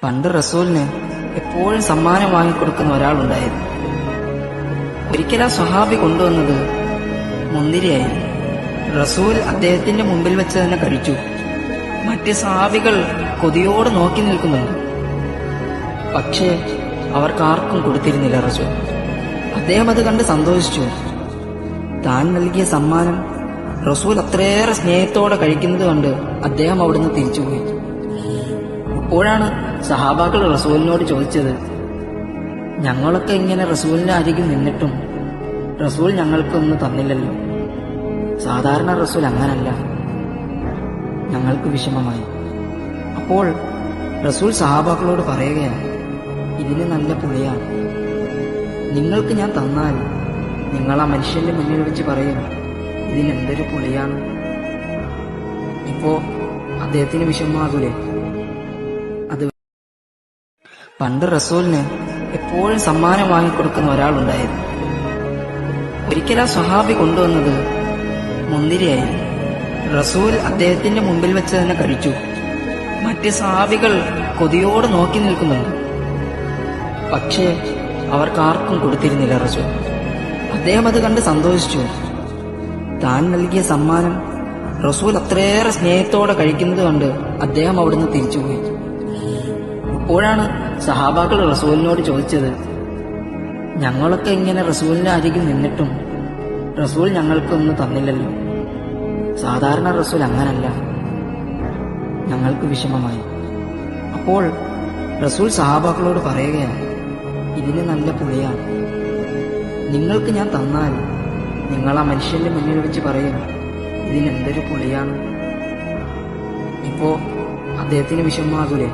പണ്ട് റസൂലിന് എപ്പോഴും സമ്മാനം വാങ്ങിക്കൊടുക്കുന്ന ഒരാളുണ്ടായിരുന്നു. ഒരിക്കൽ ആ സ്വഹാബി കൊണ്ടുവന്നത് മുന്തിരിയായിരുന്നു. റസൂൽ അദ്ദേഹത്തിന്റെ മുമ്പിൽ വെച്ച് തന്നെ കഴിച്ചു. മറ്റ് സ്വഹാബികൾ കൊതിയോട് നോക്കി നിൽക്കുന്നുണ്ട്. പക്ഷേ അവർക്കാർക്കും കൊടുത്തിരുന്നില്ല റസൂൽ. അദ്ദേഹം അത് കണ്ട് സന്തോഷിച്ചു. താൻ നൽകിയ സമ്മാനം റസൂൽ അത്രയേറെ സ്നേഹത്തോടെ കഴിക്കുന്നത് കണ്ട് അദ്ദേഹം അവിടുന്ന് തിരിച്ചുപോയി. അപ്പോഴാണ് സഹാബാക്കൾ റസൂലിനോട് ചോദിച്ചത്, ഞങ്ങളൊക്കെ ഇങ്ങനെ റസൂലിന്റെ അരികിൽ നിന്നിട്ടും റസൂൽ ഞങ്ങൾക്കൊന്നും തന്നില്ലല്ലോ. സാധാരണ റസൂൽ അങ്ങനല്ല. ഞങ്ങൾക്ക് വിഷമമായി. അപ്പോൾ റസൂൽ സഹാബാക്കളോട് പറയുകയാണ്, ഇതിന് നല്ല പുളിയാണ്. നിങ്ങൾക്ക് ഞാൻ തന്നാൽ നിങ്ങൾ ആ മനുഷ്യന്റെ മുന്നിൽ വെച്ച് പറയും, ഇതിനെന്തൊരു പുളിയാണ്. ഇപ്പോ അദ്ദേഹത്തിന് വിഷമമാകൂലേ? അത് പണ്ട് റസൂലിന് എപ്പോഴും സമ്മാനം വാങ്ങിക്കൊടുക്കുന്ന ഒരാളുണ്ടായിരുന്നു. ഒരിക്കൽ ആ സ്വഹാബി കൊണ്ടുവന്നത് മുന്തിരിയായിരുന്നു. റസൂൽ അദ്ദേഹത്തിന്റെ മുമ്പിൽ വെച്ച് തന്നെ കഴിച്ചു. മറ്റ് സ്വഹാബികൾ കൊതിയോട് നോക്കി നിൽക്കുന്നുണ്ട്. പക്ഷേ അവർക്കാർക്കും കൊടുത്തിരുന്നില്ല റസൂൽ. അദ്ദേഹം അത് കണ്ട് സന്തോഷിച്ചു. താൻ നൽകിയ സമ്മാനം റസൂൽ അത്രയേറെ സ്നേഹത്തോടെ കഴിക്കുന്നത് കണ്ട് അദ്ദേഹം അവിടുന്ന് തിരിച്ചുപോയി. അപ്പോഴാണ് സഹാബാക്കൾ റസൂലിനോട് ചോദിച്ചത്, ഞങ്ങളൊക്കെ ഇങ്ങനെ റസൂലിന്റെ അരികിൽ നിന്നിട്ടും റസൂൽ ഞങ്ങൾക്കൊന്നും തന്നില്ലല്ലോ. സാധാരണ റസൂൽ അങ്ങനല്ല. ഞങ്ങൾക്ക് വിഷമമായി. അപ്പോൾ റസൂൽ സഹാബാക്കളോട് പറയുകയാണ്, ഇതിന് നല്ല പുളിയാണ്. നിങ്ങൾക്ക് ഞാൻ തന്നാൽ നിങ്ങൾ ആ മനുഷ്യന്റെ മുന്നിൽ വെച്ച് പറയും, ഇതിനെന്തൊരു പുളിയാണ്. ഇപ്പോ അദ്ദേഹത്തിന് വിഷമമാകൂലേ?